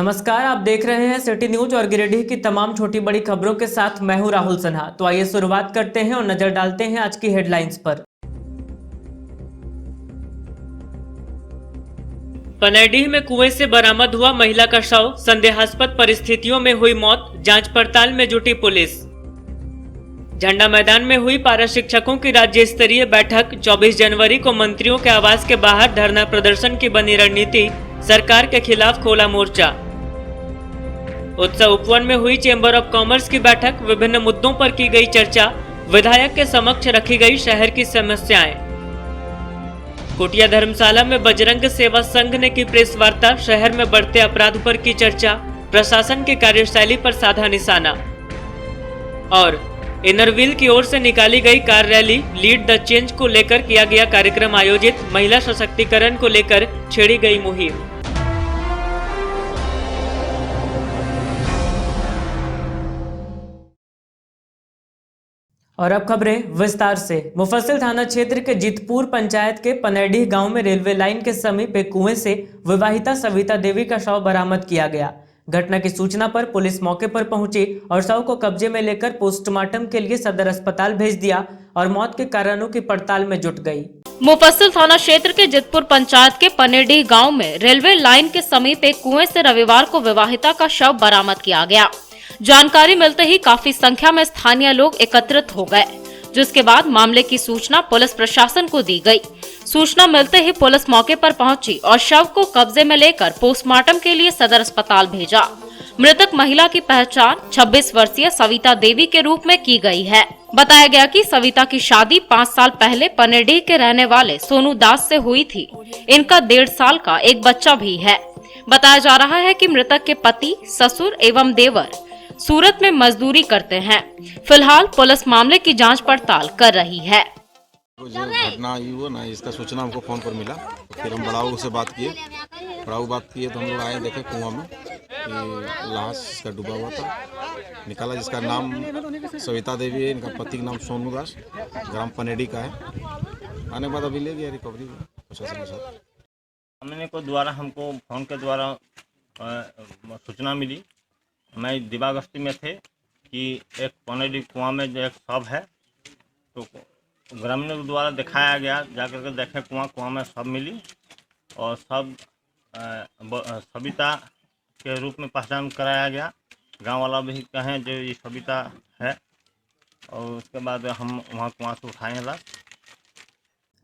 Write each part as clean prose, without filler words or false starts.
नमस्कार, आप देख रहे हैं सिटी न्यूज और गिरिडीह की तमाम छोटी बड़ी खबरों के साथ मैं हूं राहुल सिन्हा। तो आइए शुरुआत करते हैं और नजर डालते हैं आज की हेडलाइंस पर। पनेडीह में कुएं से बरामद हुआ महिला का शव, संदेहास्पद परिस्थितियों में हुई मौत, जांच पड़ताल में जुटी पुलिस। झंडा मैदान में हुई पारा शिक्षकों की राज्य स्तरीय बैठक, 24 जनवरी को मंत्रियों के आवास के बाहर धरना प्रदर्शन की बनी रणनीति, सरकार के खिलाफ खोला मोर्चा। उत्सव उपवन में हुई चेंबर ऑफ कॉमर्स की बैठक, विभिन्न मुद्दों पर की गई चर्चा, विधायक के समक्ष रखी गई शहर की समस्याएं। कुटिया धर्मशाला में बजरंग सेवा संघ ने की प्रेस वार्ता, शहर में बढ़ते अपराध पर की चर्चा, प्रशासन की कार्यशैली पर साधा निशाना। और इनरव्हील की ओर से निकाली गई car rally, lead the change को लेकर किया गया कार्यक्रम आयोजित, महिला सशक्तिकरण को लेकर छेड़ी गई मुहिम। और अब खबरें विस्तार से। मुफस्सिल थाना क्षेत्र के जितपुर पंचायत के पनेडीह गांव में रेलवे लाइन के समीप एक कुएं से विवाहिता सविता देवी का शव बरामद किया गया। घटना की सूचना पर पुलिस मौके पर पहुंची और शव को कब्जे में लेकर पोस्टमार्टम के लिए सदर अस्पताल भेज दिया और मौत के कारणों की पड़ताल में जुट गई। मुफस्सिल थाना क्षेत्र के जितपुर पंचायत के पनेडीह गांव में रेलवे लाइन के समीप एक कुएं से रविवार को विवाहिता का शव बरामद किया गया। जानकारी मिलते ही काफी संख्या में स्थानीय लोग एकत्रित हो गए, जिसके बाद मामले की सूचना पुलिस प्रशासन को दी गई। सूचना मिलते ही पुलिस मौके पर पहुंची और शव को कब्जे में लेकर पोस्टमार्टम के लिए सदर अस्पताल भेजा। मृतक महिला की पहचान 26 वर्षीय सविता देवी के रूप में की गई है। बताया गया कि सविता की शादी 5 साल पहले पनेडीह के रहने वाले सोनू दास से हुई थी। इनका 1.5 साल का एक बच्चा भी है। बताया जा रहा है कि मृतक के पति, ससुर एवं देवर सूरत में मजदूरी करते हैं। फिलहाल पुलिस मामले की जांच पड़ताल कर रही है। जो घटना ये हुआ ना, इसका सूचना हमको फोन पर मिला, तो फिर हम बड़ाऊ से बात किए तो हम लोग आए, देखे कुआं में कि लाश इसका डूबा हुआ था। निकाला जिसका नाम सविता देवी है, इनका पति का नाम सोनू दास, ग्राम पनेडी का है। आने के बाद अभी ले गया रिकवरी प्रशासन के साथ। हमने को द्वारा हमको फोन के द्वारा सूचना मिली। मैं दिवागस्ती में थे कि एक पनेडी कुआं में जो एक शव है, तो ग्रामीणों के द्वारा दिखाया गया। जाकर के देखे कुआं में शव मिली और शव सविता के रूप में पहचान कराया गया। गांव वाला भी कहें जो ये सविता है, और उसके बाद हम वहाँ कुआं से उठाए लाश।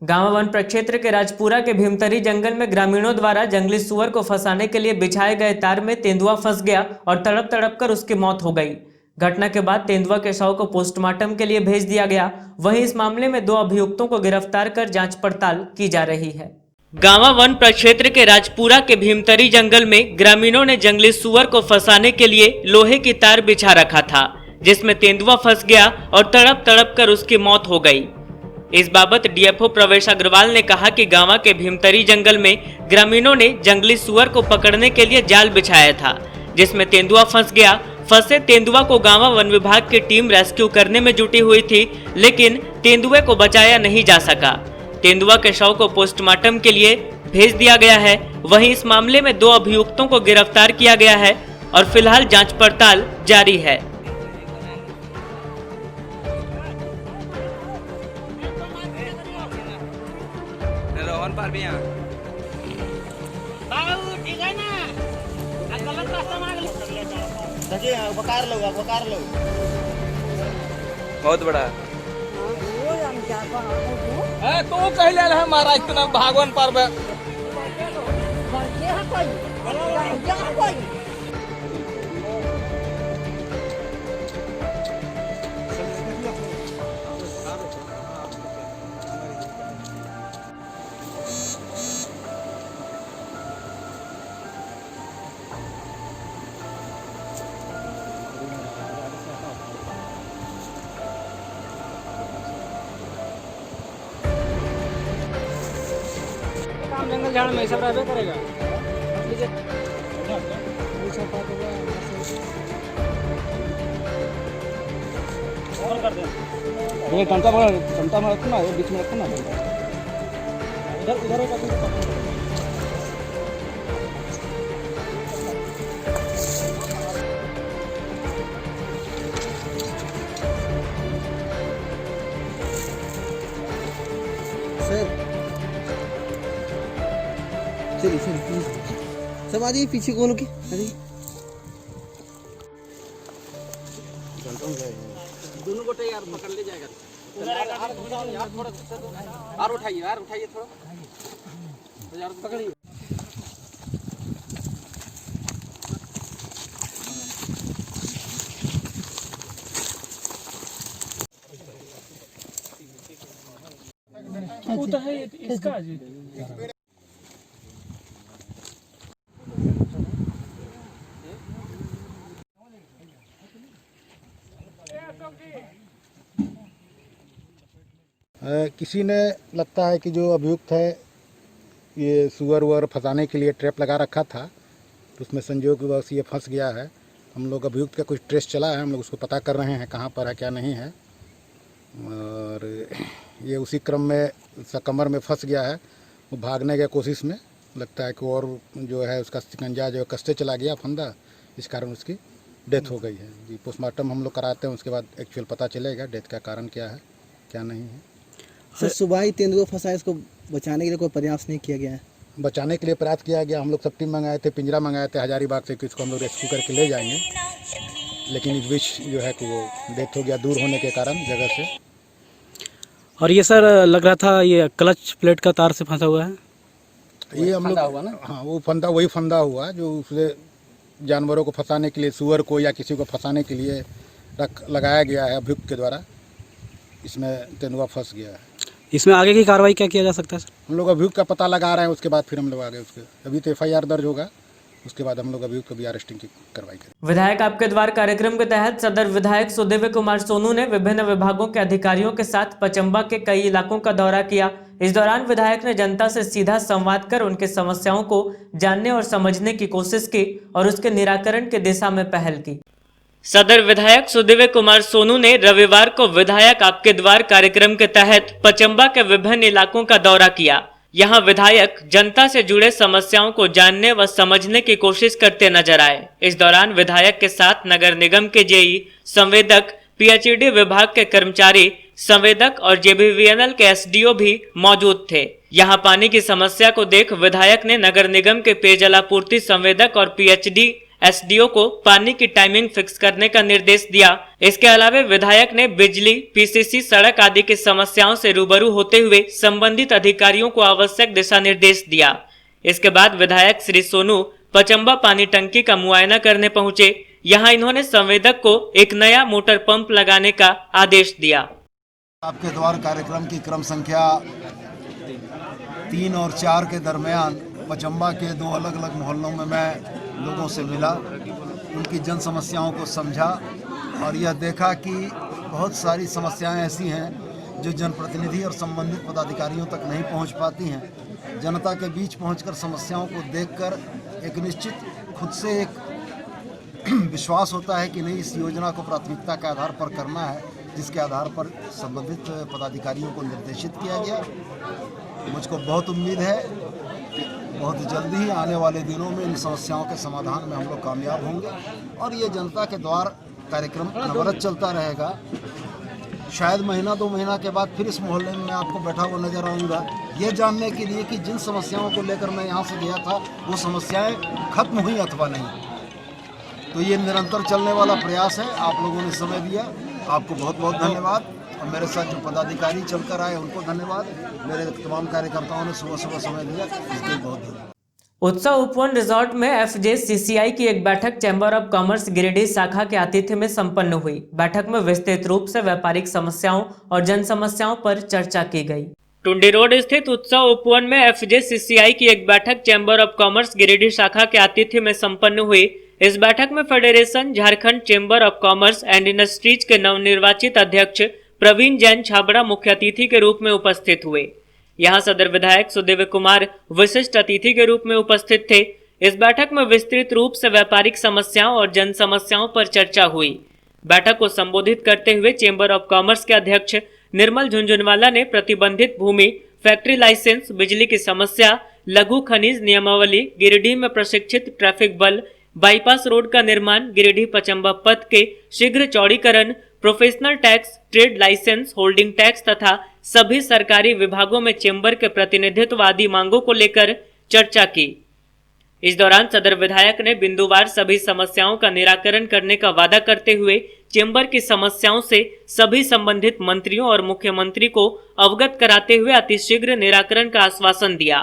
गांव वन प्रक्षेत्र के राजपुरा के भीमतरी जंगल में ग्रामीणों द्वारा जंगली सुअर को फंसाने के लिए बिछाए गए तार में तेंदुआ फंस गया और तड़प तड़प कर उसकी मौत हो गई। घटना के बाद तेंदुआ के शव को पोस्टमार्टम के लिए भेज दिया गया। वहीं इस मामले में 2 अभियुक्तों को गिरफ्तार कर जांच पड़ताल की जा रही है। गांवा वन प्रक्षेत्र के राजपुरा के भीमतरी जंगल में ग्रामीणों ने जंगली सुअर को फंसाने के लिए लोहे की तार बिछा रखा था, जिसमें तेंदुआ फंस गया और तड़प तड़प कर उसकी मौत हो गई। इस बाबत डीएफओ प्रवेश अग्रवाल ने कहा कि गांवा के भीमतरी जंगल में ग्रामीणों ने जंगली सुअर को पकड़ने के लिए जाल बिछाया था, जिसमें तेंदुआ फंस गया। फंसे तेंदुआ को गांवा वन विभाग की टीम रेस्क्यू करने में जुटी हुई थी, लेकिन तेंदुए को बचाया नहीं जा सका। तेंदुआ के शव को पोस्टमार्टम के लिए भेज दिया गया है। वहीं इस मामले में 2 अभियुक्तों को गिरफ्तार किया गया है और फिलहाल जांच पड़ताल जारी है। बहुत बड़ा तो कहले है महाराज तना भागवन पर्व जंगल झाड़ में सब रहबे करेगा। और कर दे ये टंटा में रखो ना, बीच में रखो ना, इधर सब आ जाइए पीछे कौन की दोनों गोटे यार पकड़ ले जाएगा यार उठाइए थोड़ा यार पकड़िए होता है इसका किसी ने लगता है कि जो अभियुक्त है ये सुअर वुअर फंसाने के लिए ट्रैप लगा रखा था, तो उसमें संजोगवश ये फंस गया है। हम लोग अभियुक्त का कुछ ट्रेस चला है, हम लोग उसको पता कर रहे हैं कहाँ पर है क्या नहीं है, और ये उसी क्रम में कमर में फंस गया है। वो भागने की कोशिश में लगता है कि और जो है उसका शिकंजा जो कसते चला गया फंदा, इस कारण उसकी डेथ हो गई है जी। पोस्टमार्टम हम लोग कराते हैं, उसके बाद एक्चुअल पता चलेगा डेथ का कारण क्या है क्या नहीं है। सर सुबह ही तेंदुआ फंसा है, इसको बचाने के लिए कोई प्रयास नहीं किया गया है? बचाने के लिए प्रयास किया गया, हम लोग सब टीम मंगाए थे, पिंजरा मंगाए थे हजारीबाग से कि इसको हम लोग रेस्क्यू करके ले जाएंगे, लेकिन इस बीच जो है कि वो डेथ हो गया दूर होने के कारण जगह से। और ये सर लग रहा था ये क्लच प्लेट का तार से फंसा हुआ है। ये हम लोग हाँ वो फंदा वही फंदा हुआ जो उससे जानवरों को फंसाने के लिए, सुअर को या किसी को फंसाने के लिए लगाया गया है अभियुक्त के द्वारा। इसमें तेंदुआ फंस गया है। इसमें आगे की कार्रवाई क्या किया जा सकता है सर? हम लोग अभियुक्त का पता लगा रहे हैं, उसके बाद फिर हम लोग आगे उसके अभी तो FIR दर्ज होगा, उसके बाद हम लोग अभियुक्त को भी अरेस्टिंग की कार्रवाई करेंगे। विधायक आपके द्वार कार्यक्रम के तहत सदर विधायक सुदेव कुमार सोनू ने विभिन्न विभागों के अधिकारियों के साथ पचम्बा के कई इलाकों का दौरा किया। इस दौरान विधायक ने जनता से सीधा संवाद कर उनके समस्याओं को जानने और समझने की कोशिश की और उसके निराकरण की दिशा में पहल की। सदर विधायक सुदेव कुमार सोनू ने रविवार को विधायक आपके द्वार कार्यक्रम के तहत पचम्बा के विभिन्न इलाकों का दौरा किया। यहाँ विधायक जनता से जुड़े समस्याओं को जानने व समझने की कोशिश करते नजर आए। इस दौरान विधायक के साथ नगर निगम के जेई, संवेदक, PHED विभाग के कर्मचारी, संवेदक और JBVNL के SDO भी मौजूद थे। यहाँ पानी की समस्या को देख विधायक ने नगर निगम के पेयजलापूर्ति संवेदक और PHD SDO को पानी की टाइमिंग फिक्स करने का निर्देश दिया। इसके अलावा विधायक ने बिजली, PCC, सड़क आदि की समस्याओं से रूबरू होते हुए संबंधित अधिकारियों को आवश्यक दिशा निर्देश दिया। इसके बाद विधायक श्री सोनू पचम्बा पानी टंकी का मुआयना करने पहुंचे। यहाँ इन्होंने संवेदक को एक नया मोटर पंप लगाने का आदेश दिया। आपके द्वार कार्यक्रम की क्रम संख्या 3 और 4 के दरमियान पचम्बा के 2 अलग अलग मोहल्लों में मैं लोगों से मिला, उनकी जन समस्याओं को समझा और यह देखा कि बहुत सारी समस्याएं ऐसी हैं जो जनप्रतिनिधि और संबंधित पदाधिकारियों तक नहीं पहुंच पाती हैं। जनता के बीच पहुंचकर समस्याओं को देखकर एक निश्चित खुद से एक विश्वास होता है कि नहीं, इस योजना को प्राथमिकता के आधार पर करना है, जिसके आधार पर संबंधित पदाधिकारियों को निर्देशित किया गया। मुझको बहुत उम्मीद है कि बहुत जल्दी ही आने वाले दिनों में इन समस्याओं के समाधान में हम लोग कामयाब होंगे और ये जनता के द्वार कार्यक्रम अनवरत चलता रहेगा। शायद महीना 2 महीना के बाद फिर इस मोहल्ले में मैं आपको बैठा हुआ नजर आऊँगा, ये जानने के लिए कि जिन समस्याओं को लेकर मैं यहाँ से गया था वो समस्याएँ खत्म हुई अथवा नहीं। तो ये निरंतर चलने वाला प्रयास है। आप लोगों ने समय दिया, आपको बहुत बहुत धन्यवाद। और मेरे साथ जो पदाधिकारी चलकर आए उनको धन्यवाद। मेरे तमाम कार्यकर्ताओं ने सुबह सुबह समय दिया, इसके लिए बहुत धन्यवाद। उत्सव उपवन रिजॉर्ट में FJCCI की एक बैठक चैम्बर ऑफ कॉमर्स गिरिडीह शाखा के आतिथ्य में संपन्न हुई। बैठक में विस्तृत रूप से व्यापारिक समस्याओं और जन समस्याओं पर चर्चा की गई। टुंडी रोड स्थित उत्सव उपवन में FJCCI की एक बैठक चैम्बर ऑफ कॉमर्स गिरिडीह शाखा के आतिथ्य में संपन्न हुई। इस बैठक में federation Jharkhand chamber of commerce and industries के नवनिर्वाचित अध्यक्ष प्रवीण जैन छाबड़ा मुख्य अतिथि के रूप में उपस्थित हुए। यहाँ सदर विधायक सुदेव कुमार विशिष्ट अतिथि के रूप में उपस्थित थे। इस बैठक में विस्तृत रूप से व्यापारिक समस्याओं और जन समस्याओं पर चर्चा हुई। बैठक को संबोधित करते हुए चैम्बर ऑफ कॉमर्स के अध्यक्ष निर्मल झुंझुनवाला ने प्रतिबंधित भूमि, फैक्ट्री लाइसेंस, बिजली की समस्या, लघु खनिज नियमावली, गिरिडीह में प्रशिक्षित ट्रैफिक बल, बाईपास रोड का निर्माण, गिरिडीह पचम्बा पथ के शीघ्र चौड़ीकरण, professional tax, trade licence, holding tax तथा सभी सरकारी विभागों में चेंबर के प्रतिनिधित्व आदि मांगों को लेकर चर्चा की। इस दौरान सदर विधायक ने बिंदुवार सभी समस्याओं का निराकरण करने का वादा करते हुए चेंबर की समस्याओं से सभी संबंधित मंत्रियों और मुख्यमंत्री को अवगत कराते हुए अतिशीघ्र निराकरण का आश्वासन दिया।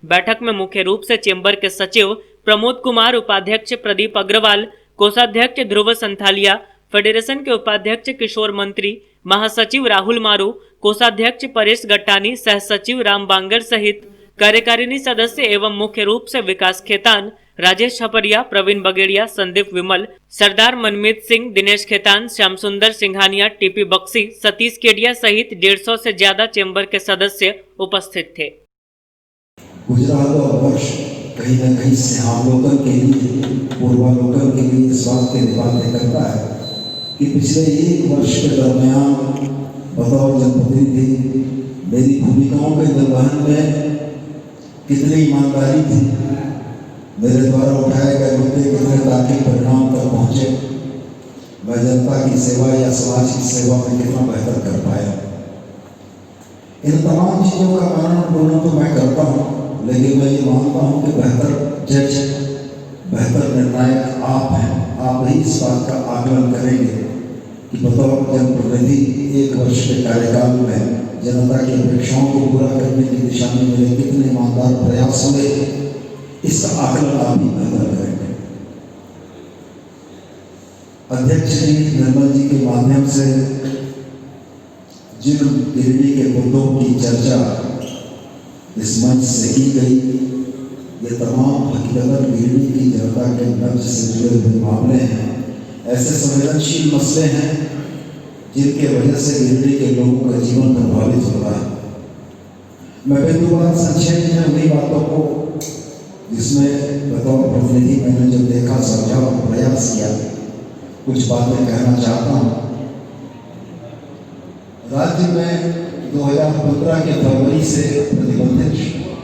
बैठक में मुख्य रूप से चेंबर के सचिव प्रमोद कुमार, उपाध्यक्ष प्रदीप अग्रवाल, कोषाध्यक्ष ध्रुव संथालिया, फेडरेशन के उपाध्यक्ष किशोर मंत्री, महासचिव राहुल मारू, कोषाध्यक्ष परेश गट्टानी, सह सचिव राम बांगर सहित कार्यकारिणी सदस्य एवं मुख्य रूप से विकास खेतान, राजेश छपरिया, प्रवीण बगेड़िया, संदीप विमल, सरदार मनमीत सिंह, दिनेश खेतान, श्याम सुंदर सिंघानिया, टीपी बक्सी, सतीश केडिया सहित 150 से ज्यादा चेंबर के सदस्य उपस्थित थे। गुजरात और वर्ष कहीं न कहीं सिंहावलोकन के लिए, पूर्वावलोकन के लिए इस बात के निवारण करता है कि पिछले एक वर्ष के दरमियान बतौर जनप्रतिनिधि मेरी भूमिकाओं के निर्वहन में कितनी ईमानदारी थी, मेरे द्वारा उठाए गए मुद्दे कितने तार्किक परिणाम तक पहुँचे, मैं जनता की सेवा या समाज की सेवा में कितना बेहतर कर पाया। इन तमाम चीज़ों का वर्णन बोलना तो मैं करता हूँ, लेकिन मैं ये मानता हूँ कि बेहतर जज, बेहतर निर्णायक आप हैं। आप ही इस बात का आकलन करेंगे कि बतौर जनप्रतिनिधि एक वर्ष के कार्यकाल में जनता की अपेक्षाओं को पूरा करने की दिशा में मेरे कितने ईमानदार प्रयास हुए, इसका आकलन आप ही बेहतर करेंगे। अध्यक्ष जी निर्मल जी के माध्यम से जिन गिरिडीह के मुद्दों की चर्चा इस मंच से की गई, ये तमाम हकीकतन गिरिडीह की जनता के नब्ज से जुड़े हुए मामले हैं। ऐसे संवेदनशील मसले हैं जिनके वजह से गिरिडीह के लोगों का जीवन प्रभावित हो रहा है। मैं बिंदुवार संक्षेप में उन्हीं बातों को जिसमें बतौर प्रतिनिधि मैंने जब देखा, समझा और प्रयास किया, कुछ बातें कहना चाहता हूँ। राज्य में 2015 के फरवरी से प्रतिबंधित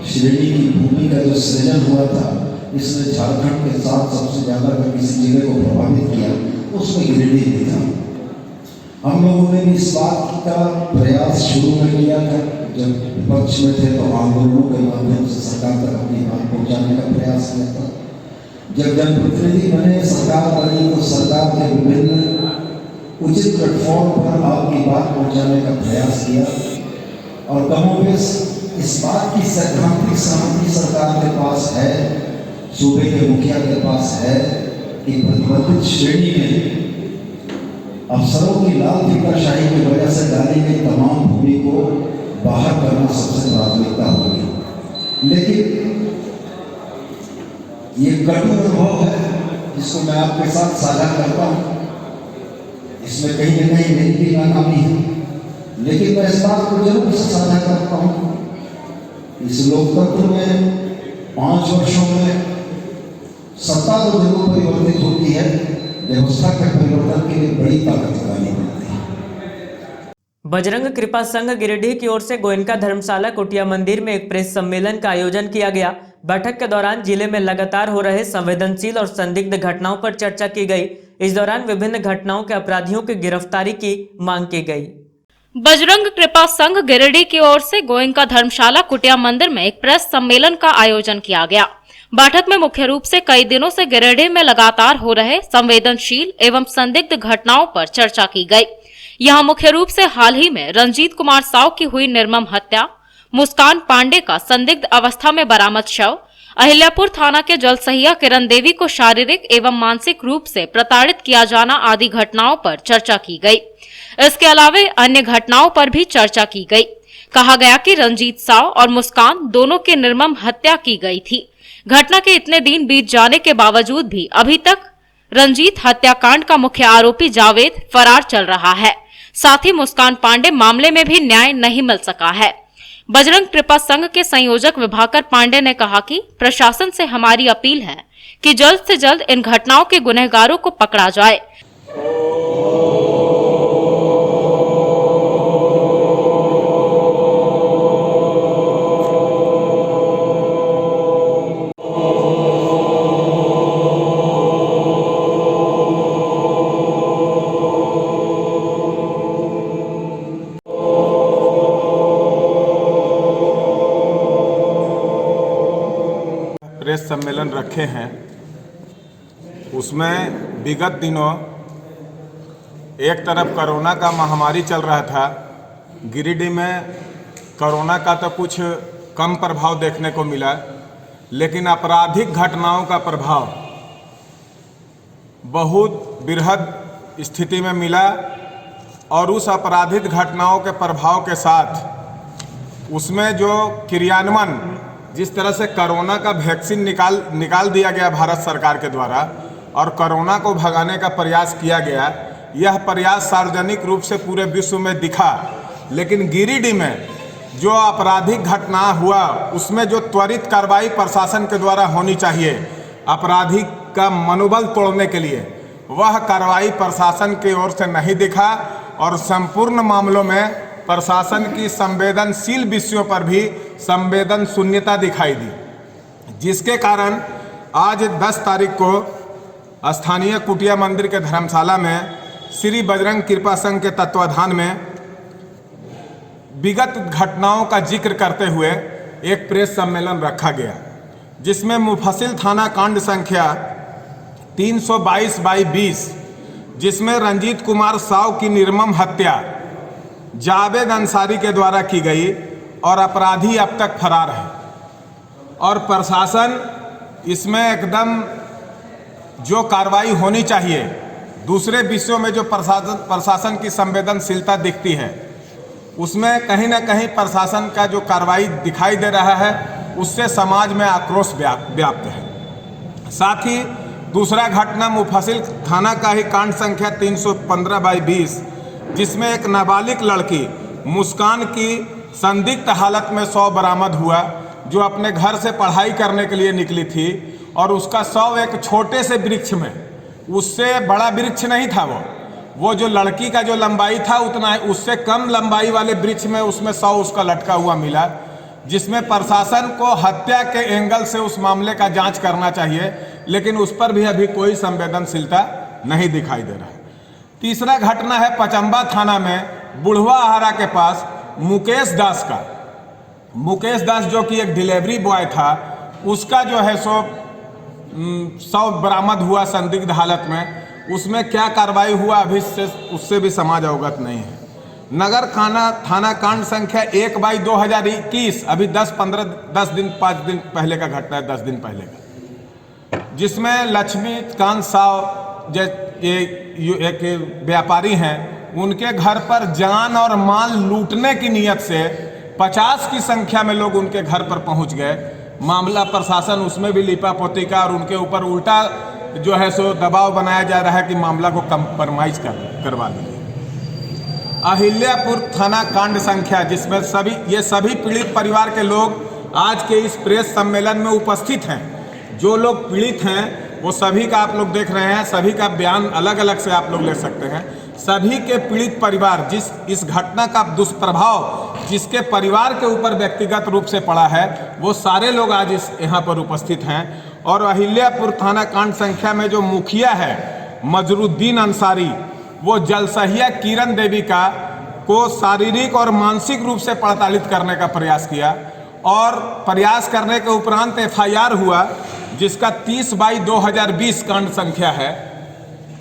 श्रेणी की भूमि का जो सृजन हुआ था, इसने झारखंड के साथ सबसे ज़्यादा अगर किसी जिले को प्रभावित किया, उसमें गिरिडीह भी था। हम लोगों ने भी इस बात का प्रयास शुरू में किया था, जब विपक्ष में थे तो आंदोलनों के माध्यम से सरकार तक अपनी बात पहुँचाने का प्रयास किया था। जब जनप्रतिनिधि बने, सरकार बनी, तो सरकार के विभिन्न उचित प्लेटफॉर्म पर आपकी बात पहुंचाने का प्रयास किया और कमोबेश इस बात की सैद्धांतिक सहमति सरकार के पास है, सूबे के मुखिया के पास है कि प्रतिबंधित श्रेणी में अफसरों की लाल फीताशाही की वजह से डाली गई तमाम भूमि को बाहर करना सबसे प्राथमिकता होगी। लेकिन ये कटु अनुभव है जिसको मैं आपके साथ साझा करता हूँ, इसमें कहीं न कहीं मेरी भी नाकामी है, लेकिन मैं इस बात को जरूर से साझा करता हूँ। इस लोकतंत्र में 5 वर्षों में सत्ता तो जरूर परिवर्तित होती है, व्यवस्था के परिवर्तन के लिए बड़ी ताकत लगानी पड़ती है। बजरंग कृपा संघ गिरिडीह की ओर से गोयनका धर्मशाला कुटिया मंदिर में एक प्रेस सम्मेलन का आयोजन किया गया। बैठक के दौरान जिले में लगातार हो रहे संवेदनशील और संदिग्ध घटनाओं पर चर्चा की गई। इस दौरान विभिन्न घटनाओं के अपराधियों की गिरफ्तारी की मांग की गई। बजरंग कृपा संघ गिरिडीह की ओर से गोयनका धर्मशाला कुटिया मंदिर में एक प्रेस सम्मेलन का आयोजन किया गया। बैठक में मुख्य रूप से कई दिनों से गिरिडीह में लगातार हो रहे संवेदनशील एवं संदिग्ध घटनाओं पर चर्चा की गई। यहाँ मुख्य रूप से हाल ही में रंजीत कुमार साव की हुई निर्मम हत्या, मुस्कान पांडे का संदिग्ध अवस्था में बरामद शव, अहिल्यापुर थाना के जलसहिया किरण देवी को शारीरिक एवं मानसिक रूप से प्रताड़ित किया जाना आदि घटनाओं पर चर्चा की गई। इसके अलावा अन्य घटनाओं पर भी चर्चा की गई। कहा गया कि रंजीत साव और मुस्कान दोनों की निर्मम हत्या की गई थी। घटना के इतने दिन बीत जाने के बावजूद भी अभी तक रंजीत हत्याकांड का मुख्य आरोपी जावेद फरार चल रहा है। साथ ही मुस्कान पांडे मामले में भी न्याय नहीं मिल सका है। बजरंग कृपा संघ के संयोजक विभाकर पांडे ने कहा कि प्रशासन से हमारी अपील है कि जल्द से जल्द इन घटनाओं के गुनहगारों को पकड़ा जाए। सम्मेलन रखे हैं उसमें विगत दिनों एक तरफ कोरोना का महामारी चल रहा था। गिरिडीह में कोरोना का तो कुछ कम प्रभाव देखने को मिला, लेकिन आपराधिक घटनाओं का प्रभाव बहुत बृहद स्थिति में मिला और उस आपराधिक घटनाओं के प्रभाव के साथ उसमें जो क्रियान्वयन, जिस तरह से कोरोना का वैक्सीन निकाल दिया गया भारत सरकार के द्वारा और कोरोना को भगाने का प्रयास किया गया, यह प्रयास सार्वजनिक रूप से पूरे विश्व में दिखा। लेकिन गिरिडीह में जो आपराधिक घटना हुआ उसमें जो त्वरित कार्रवाई प्रशासन के द्वारा होनी चाहिए अपराधी का मनोबल तोड़ने के लिए, वह कार्रवाई प्रशासन की ओर से नहीं दिखा और संपूर्ण मामलों में प्रशासन की संवेदनशील विषयों पर भी संवेदन शून्यता दिखाई दी, जिसके कारण आज 10 तारीख को स्थानीय कुटिया मंदिर के धर्मशाला में श्री बजरंग कृपा संघ के तत्वाधान में विगत घटनाओं का जिक्र करते हुए एक प्रेस सम्मेलन रखा गया, जिसमें मुफस्सिल थाना कांड संख्या 322/20, जिसमें रंजीत कुमार साव की निर्मम हत्या जावेद अंसारी के द्वारा की गई और अपराधी अब तक फरार है और प्रशासन इसमें एकदम जो कार्रवाई होनी चाहिए, दूसरे विषयों में जो प्रशासन की संवेदनशीलता दिखती है उसमें कहीं ना कहीं प्रशासन का जो कार्रवाई दिखाई दे रहा है उससे समाज में आक्रोश व्याप्त है। साथ ही दूसरा घटना मुफस्सिल थाना का ही कांड संख्या 315/20, जिसमें एक नाबालिग लड़की मुस्कान की संदिग्ध हालत में शव बरामद हुआ, जो अपने घर से पढ़ाई करने के लिए निकली थी और उसका शव एक छोटे से वृक्ष में, उससे बड़ा वृक्ष नहीं था वो जो लड़की का जो लंबाई था उतना, उससे कम लंबाई वाले वृक्ष में उसमें शव उसका लटका हुआ मिला, जिसमें प्रशासन को हत्या के एंगल से उस मामले का जांच करना चाहिए, लेकिन उस पर भी अभी कोई संवेदनशीलता नहीं दिखाई दे रहा है। तीसरा घटना है पचम्बा थाना में बुढ़वा आहारा के पास मुकेश दास का। मुकेश दास जो कि एक डिलीवरी बॉय था, उसका जो है सो शव बरामद हुआ संदिग्ध हालत में। उसमें क्या कार्रवाई हुआ अभी उससे भी समाज अवगत नहीं है। नगर थाना कांड संख्या 1/2021, अभी 5 दिन पहले का घटना है, 10 दिन पहले का, जिसमें लक्ष्मीकांत साव एक व्यापारी हैं, उनके घर पर जान और माल लूटने की नियत से 50 की संख्या में लोग उनके घर पर पहुंच गए। मामला प्रशासन उसमें भी लीपापोती का और उनके ऊपर उल्टा जो है सो दबाव बनाया जा रहा है कि मामला को कंप्रोमाइज करवा दें। अहिल्यापुर थाना कांड संख्या, जिसमें ये सभी पीड़ित परिवार के लोग आज के इस प्रेस सम्मेलन में उपस्थित हैं। जो लोग पीड़ित हैं वो सभी का आप लोग देख रहे हैं, सभी का बयान अलग अलग से आप लोग ले सकते हैं। सभी के पीड़ित परिवार, इस घटना का दुष्प्रभाव जिसके परिवार के ऊपर व्यक्तिगत रूप से पड़ा है, वो सारे लोग आज यहाँ पर उपस्थित हैं। और अहिल्यापुर थाना कांड संख्या में जो मुखिया है मजरुद्दीन अंसारी, वो जलसहिया किरण देवी को शारीरिक और मानसिक रूप से प्रताड़ित करने का प्रयास किया और प्रयास करने के उपरांत FIR हुआ, जिसका 30/2020 कांड संख्या है।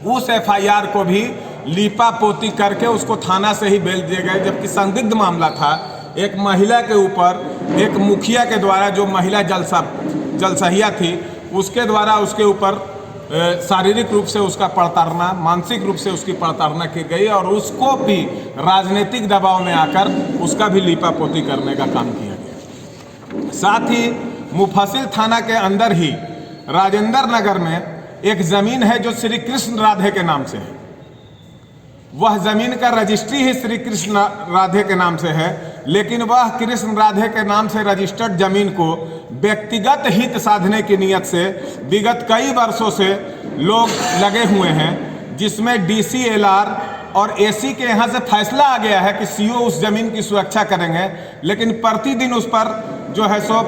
उस FIR को भी लीपापोती करके उसको थाना से ही भेज दिए गए, जबकि संदिग्ध मामला था एक महिला के ऊपर, एक मुखिया के द्वारा, जो महिला जलसहिया थी, उसके द्वारा उसके ऊपर शारीरिक रूप से उसका प्रताड़ना, मानसिक रूप से उसकी प्रताड़ना की गई और उसको भी राजनीतिक दबाव में आकर उसका भी लीपापोती करने का काम किया गया। साथ ही मुफस्सिल थाना के अंदर ही राजेंद्र नगर में एक ज़मीन है जो श्री कृष्ण राधे के नाम से है। वह ज़मीन का रजिस्ट्री ही श्री कृष्ण राधे के नाम से है, लेकिन वह कृष्ण राधे के नाम से रजिस्टर्ड ज़मीन को व्यक्तिगत हित साधने की नियत से विगत कई वर्षों से लोग लगे हुए हैं, जिसमें DCLR और AC के यहाँ से फैसला आ गया है कि CO उस ज़मीन की सुरक्षा करेंगे, लेकिन प्रतिदिन उस पर जो है सो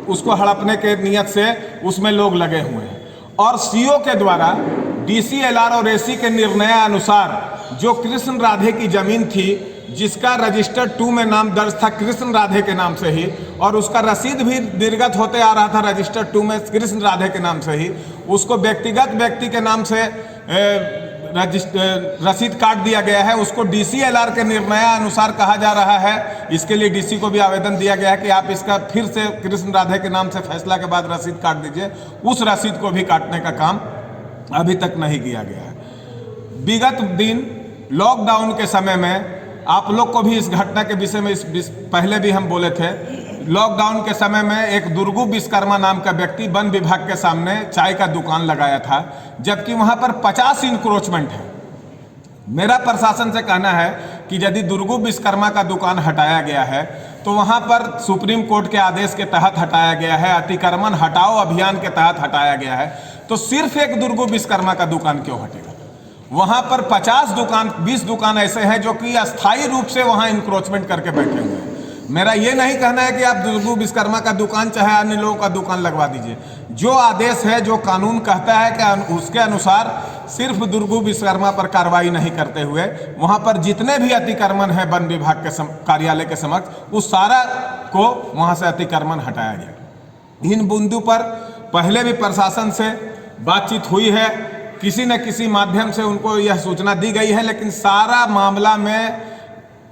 उसको हड़पने के नियत से उसमें लोग लगे हुए हैं। और CO के द्वारा DCLR और AC के निर्णय अनुसार जो कृष्ण राधे की ज़मीन थी जिसका रजिस्टर 2 में नाम दर्ज था कृष्ण राधे के नाम से ही, और उसका रसीद भी निर्गत होते आ रहा था रजिस्टर 2 में कृष्ण राधे के नाम से ही, उसको व्यक्तिगत व्यक्ति के नाम से रसीद काट दिया गया है। उसको DCLR के निर्णयानुसार कहा जा रहा है, इसके लिए DC को भी आवेदन दिया गया है कि आप इसका फिर से कृष्ण राधे के नाम से फैसला के बाद रसीद काट दीजिए। उस रसीद को भी काटने का काम अभी तक नहीं किया गया है। विगत दिन लॉकडाउन के समय में आप लोग को भी इस घटना के विषय में पहले भी हम बोले थे। लॉकडाउन के समय में एक दुर्गु विश्वकर्मा नाम का व्यक्ति वन विभाग के सामने चाय का दुकान लगाया था, जबकि वहां पर 50 इंक्रोचमेंट है। मेरा प्रशासन से कहना है कि यदि दुर्गु विश्वकर्मा का दुकान हटाया गया है तो वहां पर सुप्रीम कोर्ट के आदेश के तहत हटाया गया है, अतिक्रमण हटाओ अभियान के तहत हटाया गया है, तो सिर्फ एक दुर्गु विश्वकर्मा का दुकान क्यों हटेगा? वहां पर 50 दुकान 20 दुकान ऐसे हैं जो कि अस्थायी रूप से वहां इंक्रोचमेंट करके बैठे हुए हैं। मेरा ये नहीं कहना है कि आप दुर्गु विश्वकर्मा का दुकान चाहे अन्य लोगों का दुकान लगवा दीजिए। जो आदेश है, जो कानून कहता है कि उसके अनुसार सिर्फ दुर्गु विश्वकर्मा पर कार्रवाई नहीं करते हुए वहां पर जितने भी अतिक्रमण है वन विभाग के कार्यालय के समक्ष, उस सारा को वहां से अतिक्रमण हटाया गया। इन बिंदु पर पहले भी प्रशासन से बातचीत हुई है, किसी न किसी माध्यम से उनको यह सूचना दी गई है, लेकिन सारा मामला में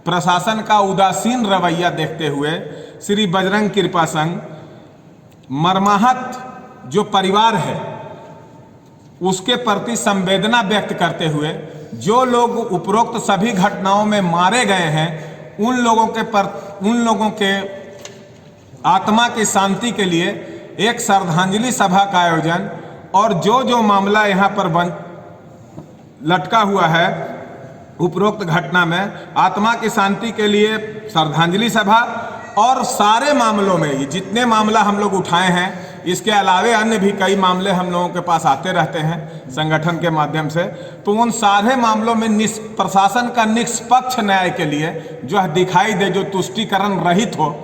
प्रशासन का उदासीन रवैया देखते हुए श्री बजरंग कृपा संघ मर्माहत जो परिवार है उसके प्रति संवेदना व्यक्त करते हुए जो लोग उपरोक्त सभी घटनाओं में मारे गए हैं उन लोगों के आत्मा की शांति के लिए एक श्रद्धांजलि सभा का आयोजन, और जो मामला यहाँ पर लटका हुआ है उपरोक्त घटना में, आत्मा की शांति के लिए श्रद्धांजलि सभा, और सारे मामलों में जितने मामला हम लोग उठाए हैं, इसके अलावे अन्य भी कई मामले हम लोगों के पास आते रहते हैं संगठन के माध्यम से, तो उन सारे मामलों में प्रशासन का निष्पक्ष न्याय के लिए जो दिखाई दे, जो तुष्टीकरण रहित हो,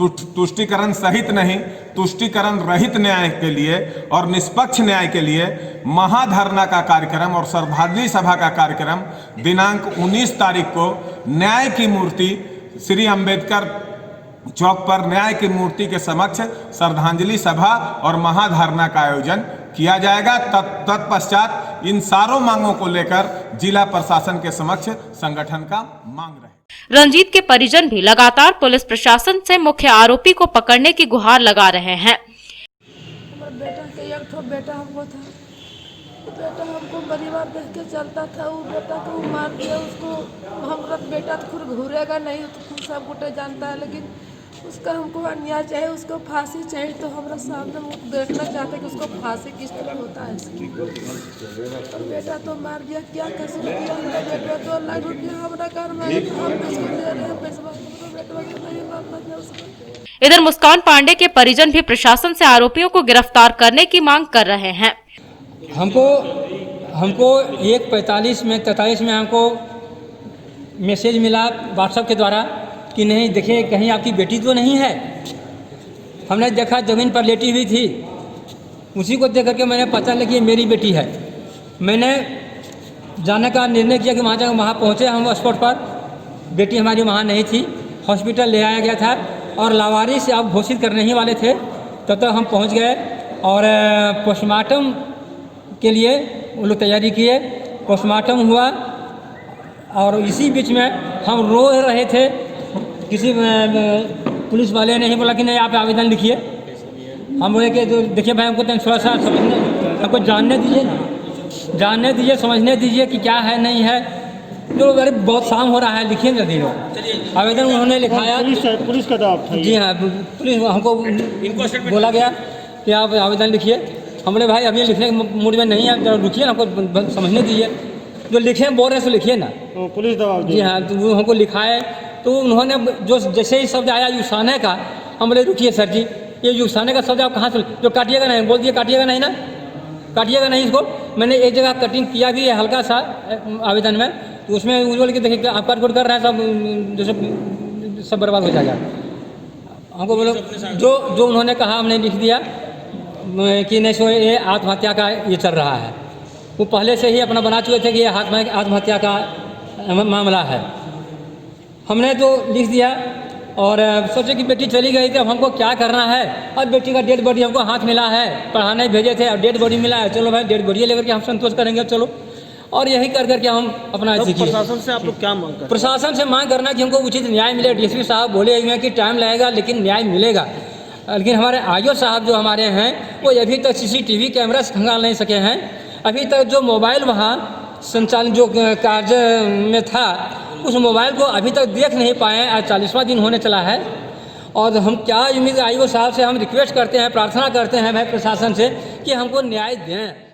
तुष्टीकरण सहित नहीं, तुष्टीकरण रहित न्याय के लिए और निष्पक्ष न्याय के लिए महाधरना का कार्यक्रम और श्रद्धांजलि सभा का कार्यक्रम दिनांक 19 तारीख को न्याय की मूर्ति श्री अंबेडकर चौक पर न्याय की मूर्ति के समक्ष श्रद्धांजलि सभा और महाधरना का आयोजन किया जाएगा। तत्पश्चात इन सारों मांगों को लेकर जिला प्रशासन के समक्ष संगठन का मांग रहे। रंजीत के परिजन भी लगातार पुलिस प्रशासन से मुख्य आरोपी को पकड़ने की गुहार लगा रहे हैं। बेटा के एक ठो बेटा हमको था, बेटा हमको परिवार देख के चलता था, वो बेटा को मार दिया उसको। हमारा बेटा तो खुद घूरेगा नहीं, तो सब कुछ जानता है, लेकिन उसका हमको अन्याय चाहिए, उसको फांसी चाहिए। तो हमारा सामने देखना चाहते कि उसको फांसी किस तरह होता है। बेटा तो मार दिया, क्या कसूर किया बेटा? 2 लाख रुपया हमारा घर में हम पैसे दे रहे हैं, पैसा बेटा नहीं मारना चाहिए उसको। इधर मुस्कान पांडे के परिजन भी प्रशासन से आरोपियों को गिरफ्तार करने की मांग कर रहे हैं। हमको 1:45 में 43 में हमको मैसेज मिला व्हाट्सएप के द्वारा कि नहीं देखिए कहीं आपकी बेटी तो नहीं है। हमने देखा ज़मीन पर लेटी हुई थी, उसी को देख करके मैंने पता लगी मेरी बेटी है। मैंने जाने का निर्णय किया कि वहाँ पहुँचे हम स्पॉट पर। बेटी हमारी वहाँ नहीं थी, हॉस्पिटल ले आया गया था और लावारिस आप घोषित करने ही वाले थे। तब तक हम पहुँच गए और पोस्टमार्टम के लिए वो लोग तैयारी किए। पोस्टमार्टम हुआ और इसी बीच में हम रो रहे थे। किसी पुलिस वाले ने ही बोला कि नहीं आप आवेदन लिखिए। हम बोले कि देखिए भाई हमको थोड़ा सा समझने, हमको जानने दीजिए ना, जानने दीजिए, समझने दीजिए कि क्या है नहीं है। तो अरे बहुत शाम हो रहा है, लिखिए जल्दी लोग। आवेदन उन्होंने लिखाया, पुलिस का दबाव था। जी हाँ, पुलिस हमको बोला गया कि आप आवेदन लिखिए। हम बोले भाई अभी लिखने के मूड में नहीं है, रुकिए, हमको समझने दीजिए। जो लिखे बोल रहे हैं तो लिखिए ना। पुलिस दबाव। जी हाँ, तो वो हमको लिखाए। तो उन्होंने जो जैसे ही शब्द आया युसाने का, हम बोले रुकिए सर जी, ये युसाने का शब्द आप कहाँ से, जो काटिएगा नहीं, बोल दिए काटिएगा नहीं ना, काटिएगा नहीं इसको। मैंने एक जगह कटिंग किया भी है हल्का सा आवेदन में, तो उसमें बोल के देखिए आप काट कर रहे हैं, सब जैसे सब बर्बाद हो जाएगा। हमको बोलो जो उन्होंने कहा हमने लिख दिया कि नहीं सो ये आत्महत्या का ये चल रहा है। वो पहले से ही अपना बना चुके थे कि ये आत्महत्या का मामला है। हमने तो लिख दिया और सोचे कि बेटी चली गई थी, अब हमको क्या करना है। अब बेटी का डेड बॉडी हमको हाथ मिला है, पढ़ाने भेजे थे, अब डेड बॉडी मिला है, चलो भाई डेड बॉडी लेकर के हम संतोष करेंगे, अब चलो। और यही कर करके हम अपना प्रशासन से आप लोग क्या मांग कर? प्रशासन से मांग करना कि हमको उचित न्याय मिले। डीएसपी साहब बोले हुए हैं कि टाइम लगेगा लेकिन न्याय मिलेगा, लेकिन हमारे आईओ साहब जो हमारे हैं वो अभी तक सीसीटीवी कैमरा से खंगाल नहीं सके हैं। अभी तक जो मोबाइल वहाँ संचालन जो कार्य में था उस मोबाइल को अभी तक देख नहीं पाए। आज 40वां दिन होने चला है और हम क्या उम्मीद आईओ साहब से हम रिक्वेस्ट करते हैं, प्रार्थना करते हैं भाई प्रशासन से कि हमको न्याय दें।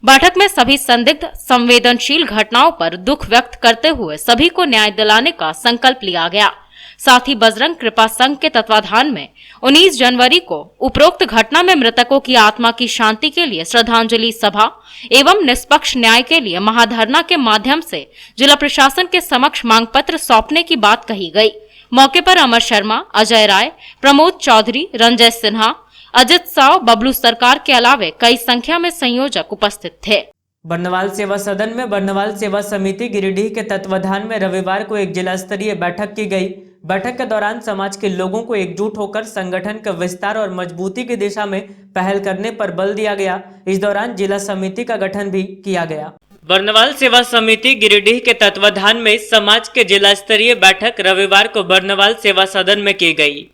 बैठक में सभी संदिग्ध संवेदनशील घटनाओं पर दुख व्यक्त करते हुए सभी को न्याय दिलाने का संकल्प लिया गया। साथ ही बजरंग कृपा संघ के तत्वाधान में 19 जनवरी को उपरोक्त घटना में मृतकों की आत्मा की शांति के लिए श्रद्धांजलि सभा एवं निष्पक्ष न्याय के लिए महाधरना के माध्यम से जिला प्रशासन के समक्ष मांग पत्र सौंपने की बात कही गई। मौके पर अमर शर्मा, अजय राय, प्रमोद चौधरी, रंजय सिन्हा, अजित साव, बबलू सरकार के अलावे कई संख्या में संयोजक उपस्थित थे। बर्नवाल सेवा सदन में बर्नवाल सेवा समिति गिरिडीह के तत्वाधान में रविवार को एक जिला स्तरीय बैठक की गई। बैठक के दौरान समाज के लोगों को एकजुट होकर संगठन के विस्तार और मजबूती की दिशा में पहल करने पर बल दिया गया। इस दौरान जिला समिति का गठन भी किया गया। बर्नवाल सेवा समिति गिरिडीह के तत्वाधान में समाज के जिला स्तरीय बैठक रविवार को बर्नवाल सेवा सदन में की गई।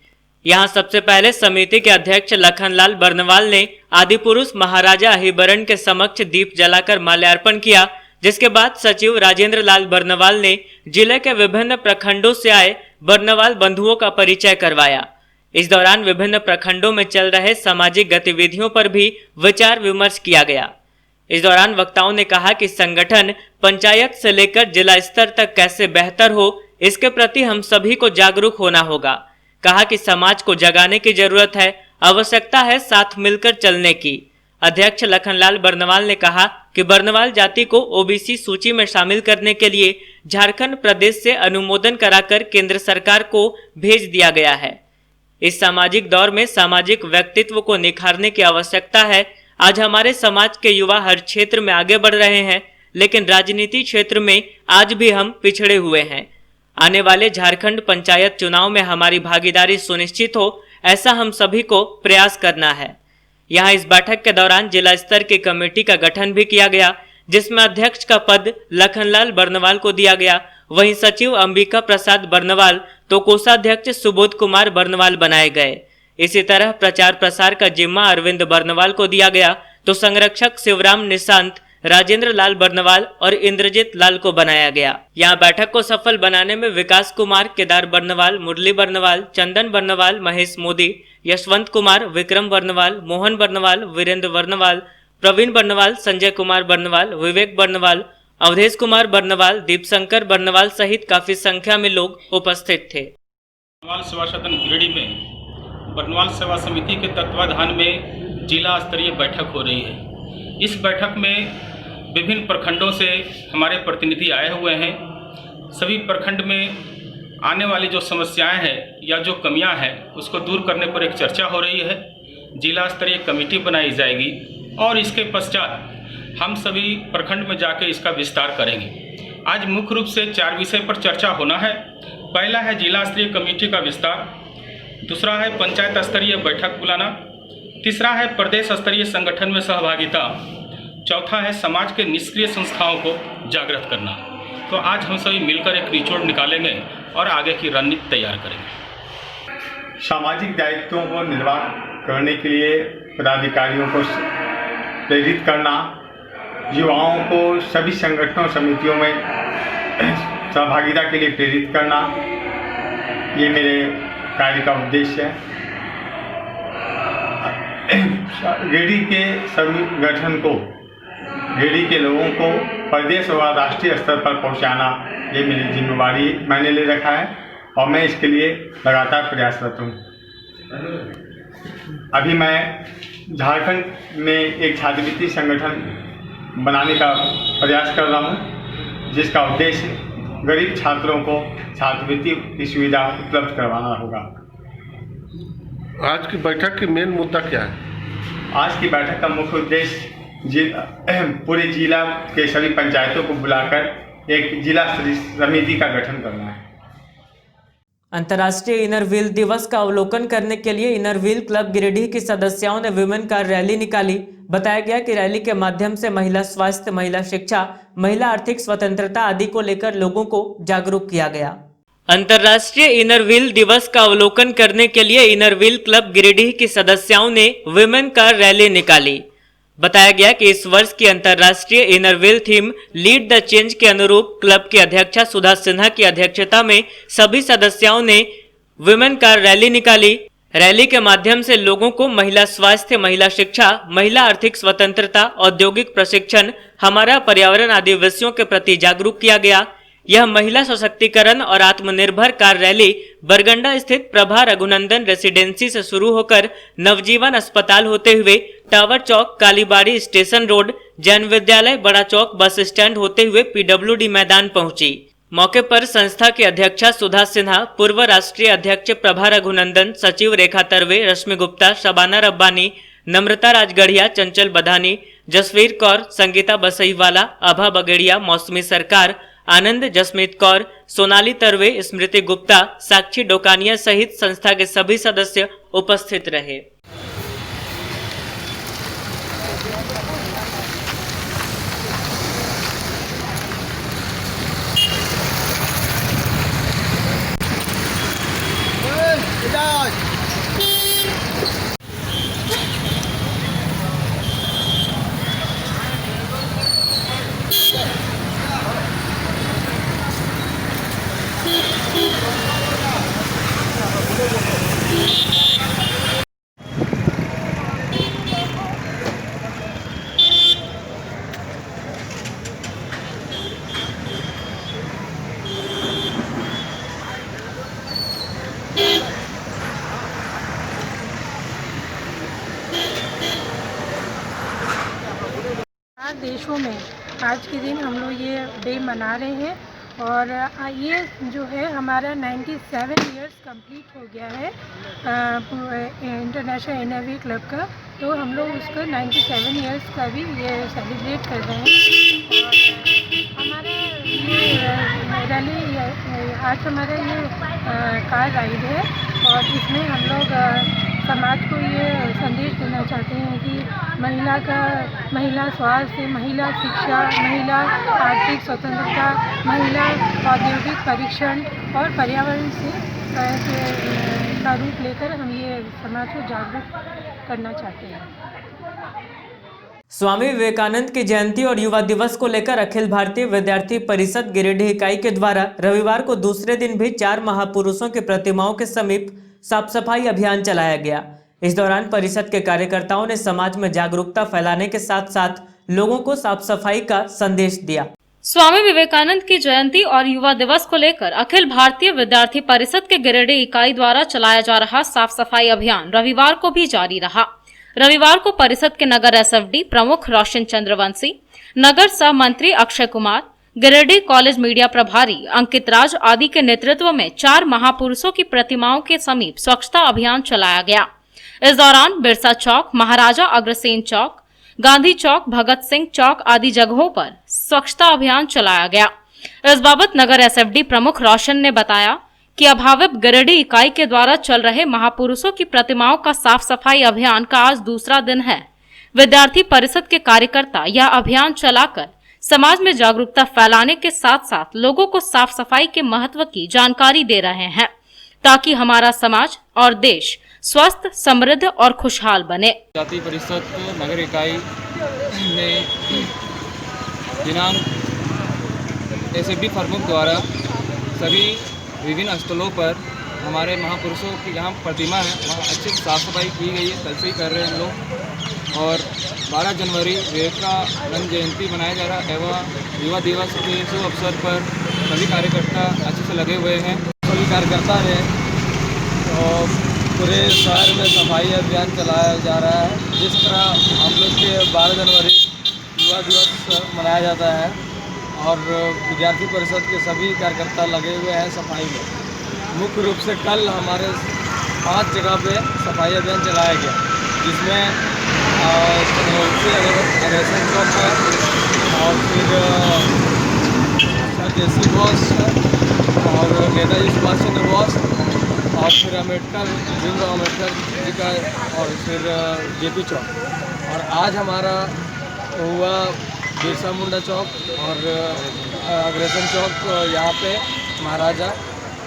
यहाँ सबसे पहले समिति के अध्यक्ष लखनलाल बर्नवाल ने आदि पुरुष महाराजा अहिबरन के समक्ष दीप जलाकर माल्यार्पण किया, जिसके बाद सचिव राजेंद्र लाल बर्नवाल ने जिले के विभिन्न प्रखंडों से आए बर्नवाल बंधुओं का परिचय करवाया। इस दौरान विभिन्न प्रखंडों में चल रहे सामाजिक गतिविधियों पर भी विचार विमर्श किया गया। इस दौरान वक्ताओं ने कहा कि संगठन पंचायत से लेकर जिला स्तर तक कैसे बेहतर हो, इसके प्रति हम सभी को जागरूक होना होगा। कहा कि समाज को जगाने की जरूरत है, आवश्यकता है साथ मिलकर चलने की। अध्यक्ष लखनलाल बर्नवाल ने कहा कि बर्नवाल जाति को ओबीसी सूची में शामिल करने के लिए झारखंड प्रदेश से अनुमोदन कराकर केंद्र सरकार को भेज दिया गया है। इस सामाजिक दौर में सामाजिक व्यक्तित्व को निखारने की आवश्यकता है। आज हमारे समाज के युवा हर क्षेत्र में आगे बढ़ रहे हैं, लेकिन राजनीति क्षेत्र में आज भी हम पिछड़े हुए हैं। आने वाले झारखंड पंचायत चुनाव में हमारी भागीदारी सुनिश्चित हो, ऐसा हम सभी को प्रयास करना है। यहाँ इस बैठक के दौरान जिला स्तर की कमेटी का गठन भी किया गया, जिसमें अध्यक्ष का पद लखनलाल बर्नवाल को दिया गया। वहीं सचिव अंबिका प्रसाद बर्नवाल तो कोषाध्यक्ष सुबोध कुमार बर्नवाल बनाए गए। इसी तरह प्रचार प्रसार का जिम्मा अरविंद बर्नवाल को दिया गया, तो संरक्षक शिवराम निशांत, राजेंद्र लाल बर्नवाल और इंद्रजीत लाल को बनाया गया। यहाँ बैठक को सफल बनाने में विकास कुमार, केदार बर्नवाल, मुरली बर्नवाल, चंदन बर्नवाल, महेश मोदी, यशवंत कुमार, विक्रम बर्नवाल, मोहन बर्नवाल, वीरेंद्र बर्नवाल, प्रवीण बर्नवाल, संजय कुमार बर्नवाल, विवेक बर्नवाल, अवधेश कुमार बर्नवाल, दीपशंकर बर्नवाल सहित काफी संख्या में लोग उपस्थित थे। बर्नवाल सेवा सदन गिरिडीह में बर्नवाल सेवा समिति के तत्वाधान में जिला स्तरीय बैठक हो रही है। इस बैठक में विभिन्न प्रखंडों से हमारे प्रतिनिधि आए हुए हैं। सभी प्रखंड में आने वाली जो समस्याएं हैं या जो कमियां हैं उसको दूर करने पर एक चर्चा हो रही है। जिला स्तरीय कमेटी बनाई जाएगी और इसके पश्चात हम सभी प्रखंड में जाकर इसका विस्तार करेंगे। आज मुख्य रूप से 4 विषय पर चर्चा होना है। पहला है जिला स्तरीय कमेटी का विस्तार, दूसरा है पंचायत स्तरीय बैठक बुलाना, तीसरा है प्रदेश स्तरीय संगठन में सहभागिता, चौथा है समाज के निष्क्रिय संस्थाओं को जागृत करना। तो आज हम सभी मिलकर एक निचोड़ निकालेंगे और आगे की रणनीति तैयार करेंगे। सामाजिक दायित्वों को निर्वाह करने के लिए पदाधिकारियों को प्रेरित करना, युवाओं को सभी संगठनों समितियों में सहभागिता के लिए प्रेरित करना, ये मेरे कार्य का उद्देश्य है। गिरिडीह के संगठन को, गिरिडीह के लोगों को प्रदेश और राष्ट्रीय स्तर पर पहुंचाना, ये मेरी जिम्मेवारी मैंने ले रखा है और मैं इसके लिए लगातार प्रयासरत हूँ। अभी मैं झारखंड में एक छात्रवृत्ति संगठन बनाने का प्रयास कर रहा हूँ, जिसका उद्देश्य गरीब छात्रों को छात्रवृत्ति की सुविधा उपलब्ध करवाना होगा। आज की बैठक की मेन मुद्दा क्या है? आज की बैठक का मुख्य उद्देश्य पूरे जिला के सभी पंचायतों को बुलाकर एक जिला समिति का गठन करना है। अंतर्राष्ट्रीय इनर व्हील दिवस का अवलोकन करने के लिए इनर व्हील क्लब गिरिडीह की सदस्यों ने विमेन कार रैली निकाली। बताया गया कि रैली के माध्यम से महिला स्वास्थ्य, महिला शिक्षा, महिला आर्थिक स्वतंत्रता आदि को लेकर लोगों को जागरूक किया गया। अंतर्राष्ट्रीय इनर व्हील दिवस का अवलोकन करने के लिए इनर व्हील क्लब गिरिडीह की सदस्यों ने विमेन कार रैली निकाली। बताया गया कि इस वर्ष की अंतर्राष्ट्रीय inner wheel theme lead the change के अनुरूप क्लब की अध्यक्षा सुधा सिन्हा की अध्यक्षता में सभी सदस्यों ने विमेन कार रैली निकाली। रैली के माध्यम से लोगों को महिला स्वास्थ्य, महिला शिक्षा, महिला आर्थिक स्वतंत्रता, औद्योगिक प्रशिक्षण, हमारा पर्यावरण आदि विषयों के प्रति जागरूक किया गया। यह महिला सशक्तिकरण और आत्मनिर्भर कार रैली बरगंडा स्थित प्रभा रघुनंदन रेसिडेंसी से शुरू होकर नवजीवन अस्पताल होते हुए टावर चौक, कालीबाड़ी स्टेशन रोड, जैन विद्यालय, बड़ा चौक बस स्टैंड होते हुए PWD मैदान पहुंची। मौके पर संस्था की अध्यक्षा सुधा सिन्हा, पूर्व राष्ट्रीय अध्यक्ष प्रभा रघुनंदन, सचिव रेखा तरवे, रश्मि गुप्ता, शबाना रब्बानी, नम्रता राजगढ़िया, चंचल बधानी, जसवीर कौर, संगीता बसईवाला, आभा बगेड़िया, मौसमी सरकार, आनंद जसमीत कौर, सोनाली तरवे, स्मृति गुप्ता, साक्षी डोकानिया सहित संस्था के सभी सदस्य उपस्थित रहे। देशों में आज के दिन हम लोग ये डे मना रहे हैं और ये जो है हमारा 97 इयर्स कंप्लीट हो गया है इंटरनेशनल इनर व्हील क्लब का। तो हम लोग उसको 97 इयर्स का भी ये सेलिब्रेट कर रहे हैं। और हमारा ये रैली आज हमारा ये कार राइड है और इसमें हम लोग समाज को ये संदेश देना चाहते हैं कि महिला स्वास्थ्य, महिला शिक्षा, महिला आर्थिक स्वतंत्रता, महिला औद्योगिक परीक्षण और पर्यावरण से का रूप लेकर हम ये समाज को जागरूक करना चाहते हैं। स्वामी विवेकानंद की जयंती और युवा दिवस को लेकर अखिल भारतीय विद्यार्थी परिषद गिरिडीह इकाई के द्वारा रविवार को दूसरे दिन भी 4 महापुरुषों की प्रतिमाओं के समीप साफ सफाई अभियान चलाया गया। इस दौरान परिषद के कार्यकर्ताओं ने समाज में जागरूकता फैलाने के साथ साथ लोगों को साफ सफाई का संदेश दिया। स्वामी विवेकानंद की जयंती और युवा दिवस को लेकर अखिल भारतीय विद्यार्थी परिषद के गिरिडीह इकाई द्वारा चलाया जा रहा साफ सफाई अभियान रविवार को भी जारी रहा। रविवार को परिषद के नगर SFD प्रमुख रोशन चंद्रवंशी, नगर सह मंत्री अक्षय कुमार, गिरिडीह कॉलेज मीडिया प्रभारी अंकित राज आदि के नेतृत्व में 4 महापुरुषों की प्रतिमाओं के समीप स्वच्छता अभियान चलाया गया। इस दौरान बिरसा चौक, महाराजा अग्रसेन चौक, गांधी चौक, भगत सिंह चौक आदि जगहों पर स्वच्छता अभियान चलाया गया। इस बाबत नगर SFD प्रमुख रोशन ने बताया कि अभाविप गिरिडीह इकाई के द्वारा चल रहे महापुरुषों की प्रतिमाओं का साफ सफाई अभियान का आज दूसरा दिन है। विद्यार्थी परिषद के कार्यकर्ता यह अभियान चलाकर समाज में जागरूकता फैलाने के साथ साथ लोगों को साफ सफाई के महत्व की जानकारी दे रहे हैं ताकि हमारा समाज और देश स्वस्थ, समृद्ध और खुशहाल बने। जाति परिषद नगर इकाई ने दिनांक SFD प्रमुख द्वारा सभी विभिन्न स्थलों पर हमारे महापुरुषों की जहाँ प्रतिमा है वहाँ अच्छे से साफ सफाई की गई है। कल से ही कर रहे हैं हम लोग। और 12 जनवरी विवेकानंद जयंती मनाया जा रहा है एवं युवा दिवस के शुभ अवसर पर सभी कार्यकर्ता अच्छे से लगे हुए हैं। सभी कार्यकर्ता ने और पूरे शहर में सफाई अभियान चलाया जा रहा है। जिस तरह हम लोग के 12 जनवरी युवा दिवस मनाया जाता है और विद्यार्थी परिषद के सभी कार्यकर्ता लगे हुए हैं सफाई में। मुख्य रूप से कल हमारे 5 जगह पे सफाई अभियान चलाया गया जिसमें अग्रसेन चौक है और फिर सर JC बोस और नेताजी सुभाष चंद्र बोस और फिर अम्बेडकर भीमराव अम्बेडकर जी का और फिर JP चौक, और आज हमारा हुआ बिरसा मुंडा चौक और अग्रसेन चौक यहाँ पे महाराजा,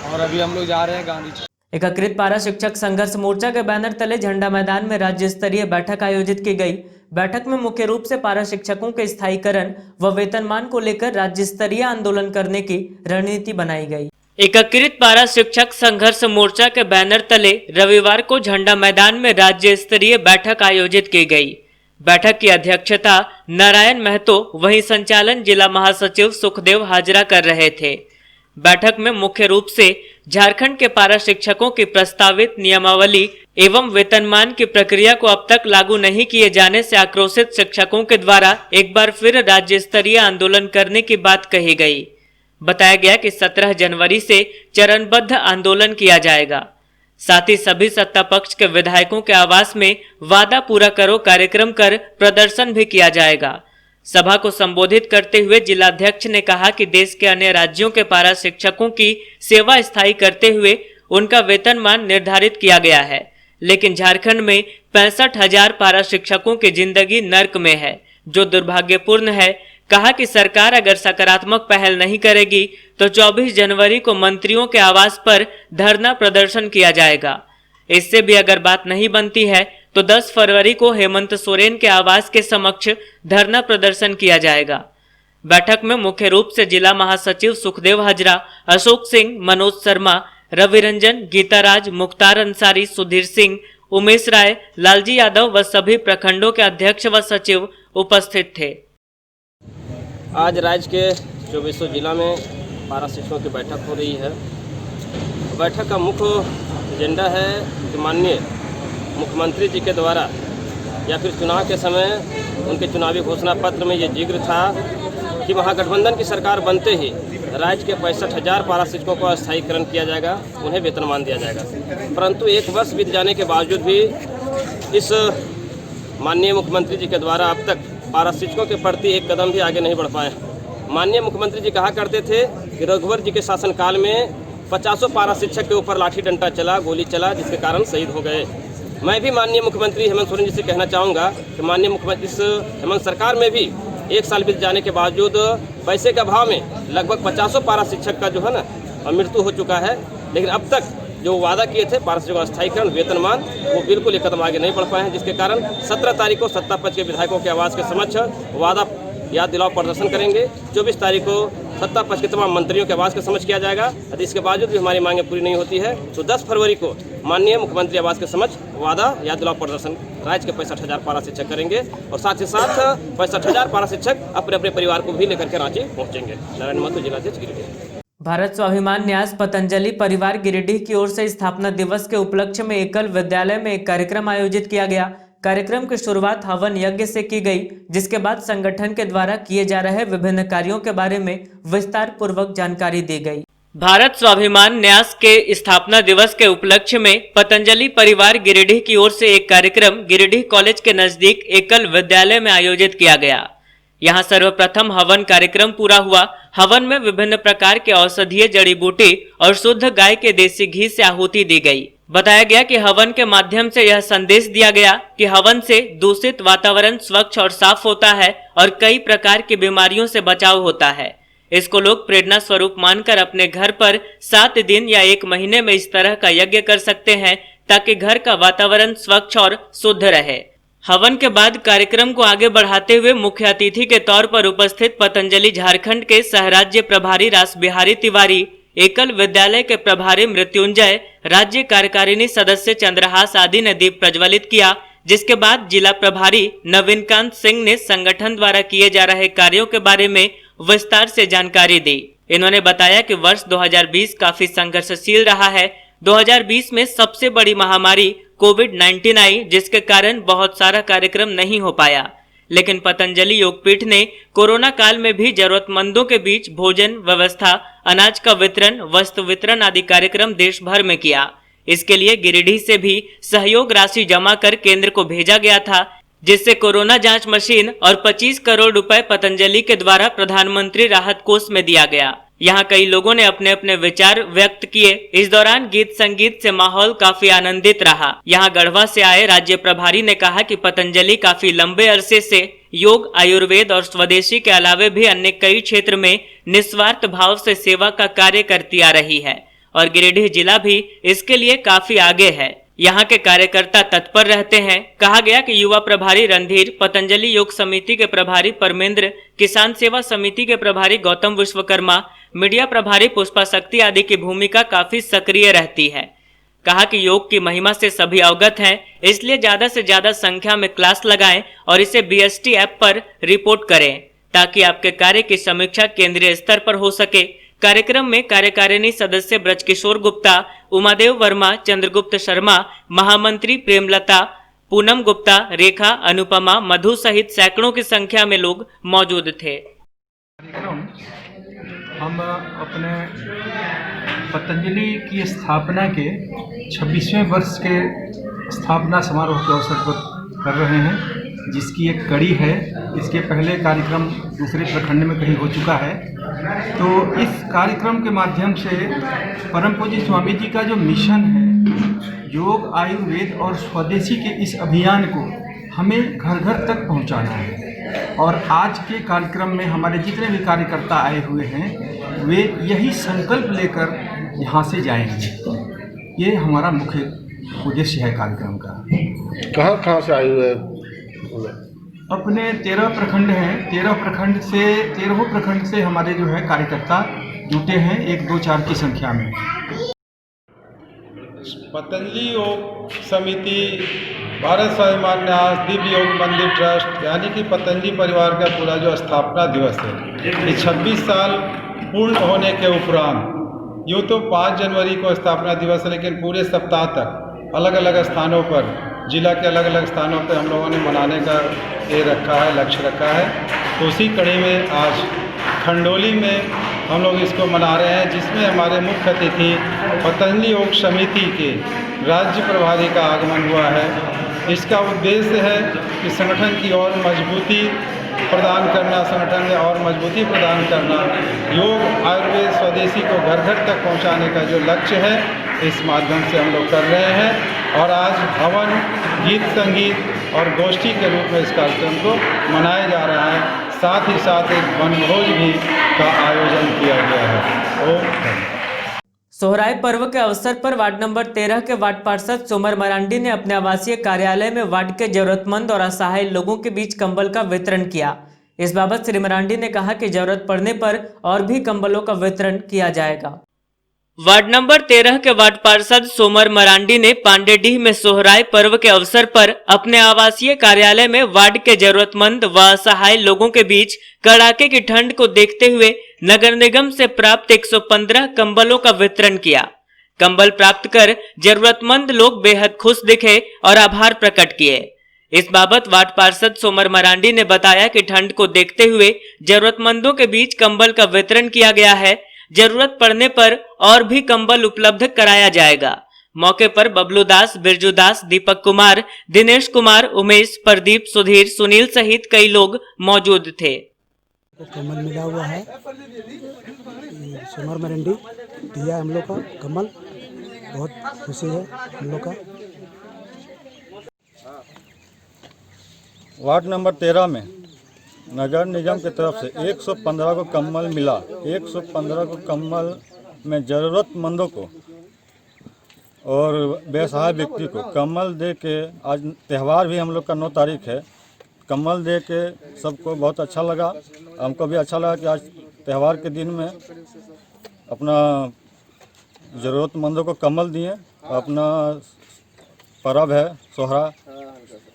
और अभी हम लोग जा रहे हैं गांधी चौक। एकीकृत पारा शिक्षक संघर्ष मोर्चा के बैनर तले झंडा मैदान में राज्य स्तरीय बैठक आयोजित की गई। बैठक में मुख्य रूप से पारा शिक्षकों के स्थायीकरण व वेतनमान को लेकर राज्य स्तरीय आंदोलन करने की रणनीति बनाई गई। एकीकृत पारा शिक्षक संघर्ष मोर्चा के बैनर तले रविवार को झंडा मैदान में राज्य स्तरीय बैठक आयोजित की गई। बैठक की अध्यक्षता नारायण महतो, वहीं संचालन जिला महासचिव सुखदेव हाजरा कर रहे थे। बैठक में मुख्य रूप से झारखंड के पारा शिक्षकों की प्रस्तावित नियमावली एवं वेतनमान की प्रक्रिया को अब तक लागू नहीं किए जाने से आक्रोशित शिक्षकों के द्वारा एक बार फिर राज्य स्तरीय आंदोलन करने की बात कही गई। बताया गया कि 17 जनवरी से चरणबद्ध आंदोलन किया जाएगा। साथ ही सभी सत्ता पक्ष के विधायकों के आवास में वादा पूरा करो कार्यक्रम कर प्रदर्शन भी किया जाएगा। सभा को संबोधित करते हुए जिलाध्यक्ष ने कहा कि देश के अन्य राज्यों के पारा शिक्षकों की सेवा स्थायी करते हुए उनका वेतनमान निर्धारित किया गया है, लेकिन झारखंड में 65,000 पारा शिक्षकों की जिंदगी नर्क में है, जो दुर्भाग्यपूर्ण है। कहा कि सरकार अगर सकारात्मक पहल नहीं करेगी तो 24 जनवरी को मंत्रियों के आवास पर धरना प्रदर्शन किया जाएगा। इससे भी अगर बात नहीं बनती है तो 10 फरवरी को हेमंत सोरेन के आवास के समक्ष धरना प्रदर्शन किया जाएगा। बैठक में मुख्य रूप से जिला महासचिव सुखदेव हाजरा, अशोक सिंह, मनोज शर्मा, रवि रंजन, गीताराज, मुख्तार अंसारी, सुधीर सिंह, उमेश राय, लालजी यादव व सभी प्रखंडों के अध्यक्ष व सचिव उपस्थित थे। आज राज्य के 2400 जिला में पारा शिक्षकों की बैठक हो रही है। बैठक का मुख्य एजेंडा है कि माननीय मुख्यमंत्री जी के द्वारा या फिर चुनाव के समय उनके चुनावी घोषणा पत्र में ये जिक्र था कि महागठबंधन की सरकार बनते ही राज्य के 65,000 पारा शिक्षकों का स्थायीकरण किया जाएगा, उन्हें वेतनमान दिया जाएगा। परंतु एक वर्ष बीत जाने के बावजूद भी इस माननीय मुख्यमंत्री जी के द्वारा अब तक पारा शिक्षकों के प्रति एक कदम भी आगे नहीं बढ़ पाए। माननीय मुख्यमंत्री जी कहा करते थे कि रघुवर जी के शासनकाल में 50 पारा शिक्षक के ऊपर लाठी डंडा चला, गोली चला, जिसके कारण शहीद हो गए। मैं भी माननीय मुख्यमंत्री हेमंत सोरेन जी से कहना चाहूँगा कि माननीय मुख्यमंत्री इस हेमंत सरकार में भी एक साल बीत जाने के बावजूद पैसे के अभाव में लगभग 50 पारा शिक्षक का जो है ना मृत्यु हो चुका है, लेकिन अब तक जो वादा किए थे पारा शिक्षकों का स्थायीकरण, वेतनमान, वो बिल्कुल एक कदम आगे नहीं बढ़ पाए हैं, जिसके कारण 17 तारीख को सत्ता पक्ष के विधायकों के आवास के समक्ष वादा याद दिलाओ प्रदर्शन करेंगे। 24 तारीख को सत्ता पक्ष के तमाम मंत्रियों के आवास के समक्ष किया जाएगा। यदि इसके बावजूद भी हमारी मांगें पूरी नहीं होती है तो 10 फरवरी को माननीय मुख्यमंत्री आवास के समक्ष वादा याद दिलाओ प्रदर्शन राज्य के 65,000 पारा शिक्षक करेंगे और साथ ही साथ 65,000 पारा शिक्षक अपने अपने परिवार को भी लेकर के रांची पहुंचेंगे। नारायण महतो, जिलाध्यक्ष, गिरिडीह। भारत स्वाभिमान न्यास पतंजलि परिवार गिरिडीह की ओर से स्थापना दिवस के उपलक्ष्य में एकल विद्यालय में एक कार्यक्रम आयोजित किया गया। कार्यक्रम की शुरुआत हवन यज्ञ से की गई, जिसके बाद संगठन के द्वारा किए जा रहे विभिन्न कार्यों के बारे में विस्तार पूर्वक जानकारी दी गई। भारत स्वाभिमान न्यास के स्थापना दिवस के उपलक्ष्य में पतंजलि परिवार गिरिडीह की ओर से एक कार्यक्रम गिरिडीह कॉलेज के नजदीक एकल विद्यालय में आयोजित किया गया। यहाँ सर्वप्रथम हवन कार्यक्रम पूरा हुआ। हवन में विभिन्न प्रकार के औषधीय जड़ी बूटी और शुद्ध गाय के देसी घी से आहुति दी गई। बताया गया कि हवन के माध्यम से यह संदेश दिया गया कि हवन से दूषित वातावरण स्वच्छ और साफ होता है और कई प्रकार की बीमारियों से बचाव होता है। इसको लोग प्रेरणा स्वरूप मानकर अपने घर पर 7 दिन या 1 महीने में इस तरह का यज्ञ कर सकते हैं ताकि घर का वातावरण स्वच्छ और शुद्ध रहे। हवन के बाद कार्यक्रम को आगे बढ़ाते हुए मुख्य अतिथि के तौर पर उपस्थित पतंजलि झारखंड के सहराज्य प्रभारी रासबिहारी तिवारी, एकल विद्यालय के प्रभारी मृत्युंजय, राज्य कार्यकारिणी सदस्य चंद्रहास आदि ने दीप प्रज्वलित किया। जिसके बाद जिला प्रभारी नवीनकांत सिंह ने संगठन द्वारा किए जा रहे कार्यों के बारे में विस्तार से जानकारी दी। इन्होंने बताया कि वर्ष 2020 काफी संघर्षशील रहा है। 2020 में सबसे बड़ी महामारी कोविड-19 आई, जिसके कारण बहुत सारा कार्यक्रम नहीं हो पाया, लेकिन पतंजलि योगपीठ ने कोरोना काल में भी जरूरतमंदों के बीच भोजन व्यवस्था, अनाज का वितरण, वस्त्र वितरण आदि कार्यक्रम देश भर में किया। इसके लिए गिरिडीह से भी सहयोग राशि जमा कर केंद्र को भेजा गया था, जिससे कोरोना जांच मशीन और 25 करोड़ रुपए पतंजलि के द्वारा प्रधानमंत्री राहत कोष में दिया गया। यहाँ कई लोगों ने अपने अपने विचार व्यक्त किए। इस दौरान गीत संगीत से माहौल काफी आनंदित रहा। यहाँ गढ़वा से आए राज्य प्रभारी ने कहा कि पतंजलि काफी लंबे अरसे से योग, आयुर्वेद और स्वदेशी के अलावे भी अन्य कई क्षेत्र में निस्वार्थ भाव से सेवा का कार्य करती आ रही है और गिरिडीह जिला भी इसके लिए काफी आगे है। यहाँ के कार्यकर्ता तत्पर रहते हैं। कहा गया कि युवा प्रभारी रणधीर, पतंजलि योग समिति के प्रभारी परमेंद्र, किसान सेवा समिति के प्रभारी गौतम विश्वकर्मा, मीडिया प्रभारी पुष्पा शक्ति आदि की भूमिका काफी सक्रिय रहती है। कहा कि योग की महिमा से सभी अवगत हैं, इसलिए ज्यादा से ज्यादा संख्या में क्लास लगाएं और इसे BST ऐप पर रिपोर्ट करें ताकि आपके कार्य की समीक्षा केंद्रीय स्तर पर हो सके। कार्यक्रम में कार्यकारिणी सदस्य ब्रजकिशोर गुप्ता, उमादेव वर्मा, चंद्रगुप्त शर्मा, महामंत्री प्रेमलता, पूनम गुप्ता, रेखा, अनुपमा, मधु सहित सैकड़ों की संख्या में लोग मौजूद थे। हम अपने पतंजलि की स्थापना के 26वें वर्ष के स्थापना समारोह के अवसर पर कर रहे हैं, जिसकी एक कड़ी है। इसके पहले कार्यक्रम दूसरे प्रखंड में कहीं हो चुका है। तो इस कार्यक्रम के माध्यम से परम पूज्य स्वामी जी का जो मिशन है, योग, आयुर्वेद और स्वदेशी के इस अभियान को हमें घर घर तक पहुंचाना है। और आज के कार्यक्रम में हमारे जितने भी कार्यकर्ता आए हुए हैं, वे यही संकल्प लेकर यहाँ से जाएंगे। ये हमारा मुख्य उद्देश्य है कार्यक्रम का। कहाँ कहाँ से आए हुए? अपने 13 प्रखंड हैं। 13 प्रखंड से हमारे जो है कार्यकर्ता जुटे हैं, 1, 2, 4 की संख्या में। पतंजलि योग समिति, भारत स्वाभिमान न्यास, दिव्य योग मंदिर ट्रस्ट, यानी कि पतंजलि परिवार का पूरा जो स्थापना दिवस है, ये 26 साल पूर्ण होने के उपरांत, यूँ तो 5 जनवरी को स्थापना दिवस है, लेकिन पूरे सप्ताह तक अलग अलग स्थानों पर, जिला के अलग अलग स्थानों पर हम लोगों ने मनाने का ये रखा है, लक्ष्य रखा है। तो उसी कड़ी में आज खंडोली में हम लोग इसको मना रहे हैं, जिसमें हमारे मुख्य अतिथि पतंजलि योग समिति के राज्य प्रभारी का आगमन हुआ है। इसका उद्देश्य है कि संगठन की और मजबूती प्रदान करना, संगठन में और मजबूती प्रदान करना, योग, आयुर्वेद, स्वदेशी को घर घर तक पहुंचाने का जो लक्ष्य है, इस माध्यम से हम लोग कर रहे हैं। और आज हवन, गीत संगीत और गोष्ठी के रूप में इस कार्यक्रम को मनाया जा रहा है। साथ ही साथ एक वनभोज भी का आयोजन किया गया है। सोहराय पर्व के अवसर पर वार्ड नंबर 13 के वार्ड पार्षद सोमर मरांडी ने अपने आवासीय कार्यालय में वार्ड के जरूरतमंद और असहाय लोगों के बीच कंबल का वितरण किया। इस बाबत श्री मरांडी ने कहा कि जरूरत पड़ने पर और भी कंबलों का वितरण किया जाएगा। वार्ड नंबर 13 के वार्ड पार्षद सोमर मरांडी ने पांडेडीह में सोहराय पर्व के अवसर पर अपने आवासीय कार्यालय में वार्ड के जरूरतमंद व असहाय लोगों के बीच कड़ाके की ठंड को देखते हुए नगर निगम से प्राप्त 115 कंबलों का वितरण किया। कंबल प्राप्त कर जरूरतमंद लोग बेहद खुश दिखे और आभार प्रकट किए। इस बाबत वार्ड पार्षद सोमर मरांडी ने बताया कि ठंड को देखते हुए जरूरतमंदों के बीच कंबल का वितरण किया गया है। जरूरत पड़ने पर और भी कंबल उपलब्ध कराया जाएगा। मौके पर बबलू दास, बिरजू दास, दीपक कुमार, दिनेश कुमार, उमेश, प्रदीप, सुधीर, सुनील सहित कई लोग मौजूद थे। कमल मिला हुआ है, सोमर मरांडी दिया हम लोग का कमल, बहुत खुशी है हम लोग का। वार्ड नंबर 13 में नगर निगम की तरफ से 115 को कम्बल मिला। 115 को कम्बल में ज़रूरतमंदों को और बेसहाय व्यक्ति को कम्बल दे के, आज त्यौहार भी हम लोग का 9 तारीख है, कम्बल दे के सबको बहुत अच्छा लगा। हमको भी अच्छा लगा कि आज त्यौहार के दिन में अपना ज़रूरतमंदों को कम्बल दिए। अपना पर्व है सोहरा,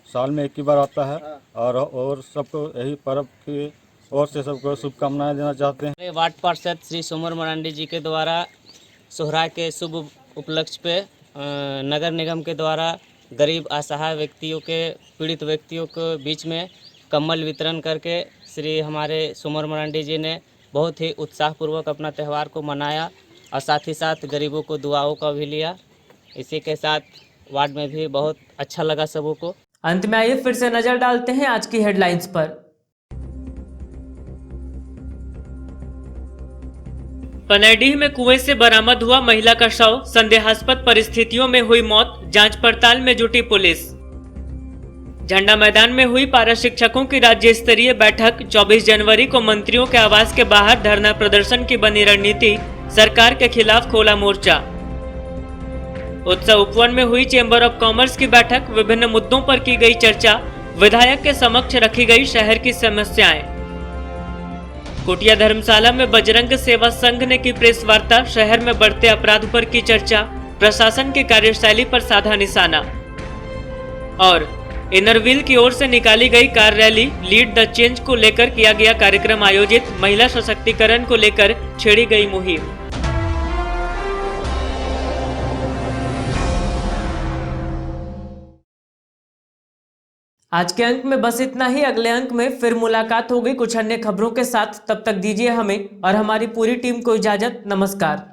साल में एक ही बार आता है और सबको यही पर्व की ओर से सबको शुभकामनाएं देना चाहते हैं। वार्ड पार्षद श्री सोमर मरांडी जी के द्वारा सोहराय के शुभ उपलक्ष्य पे नगर निगम के द्वारा गरीब असहाय व्यक्तियों के, पीड़ित व्यक्तियों के बीच में कम्बल वितरण करके श्री हमारे सोमर मरांडी जी ने बहुत ही उत्साहपूर्वक अपना त्यौहार को मनाया और साथ ही साथ गरीबों को दुआओं का भी लिया। इसी के साथ वार्ड में भी बहुत अच्छा लगा सबों को। अंत में आइए फिर से नजर डालते हैं आज की हेडलाइंस पर। पनेडीह में कुएं से बरामद हुआ महिला का शव, संदेहास्पद परिस्थितियों में हुई मौत, जांच पड़ताल में जुटी पुलिस। झंडा मैदान में हुई पारा शिक्षकों की राज्य स्तरीय बैठक। 24 जनवरी को मंत्रियों के आवास के बाहर धरना प्रदर्शन की बनी रणनीति, सरकार के खिलाफ खोला मोर्चा। उत्सव उपवन में हुई चेंबर ऑफ कॉमर्स की बैठक, विभिन्न मुद्दों पर की गई चर्चा, विधायक के समक्ष रखी गई शहर की समस्याएं। कुटिया धर्मशाला में बजरंग सेवा संघ ने की प्रेस वार्ता, शहर में बढ़ते अपराध पर की चर्चा, प्रशासन की कार्यशैली पर साधा निशाना। और इनरव्हील की ओर से निकाली गई car rally, lead the change को लेकर किया गया कार्यक्रम आयोजित, महिला सशक्तिकरण को लेकर छेड़ी गई मुहिम। आज के अंक में बस इतना ही। अगले अंक में फिर मुलाकात होगी कुछ अन्य खबरों के साथ। तब तक दीजिए हमें और हमारी पूरी टीम को इजाजत। नमस्कार।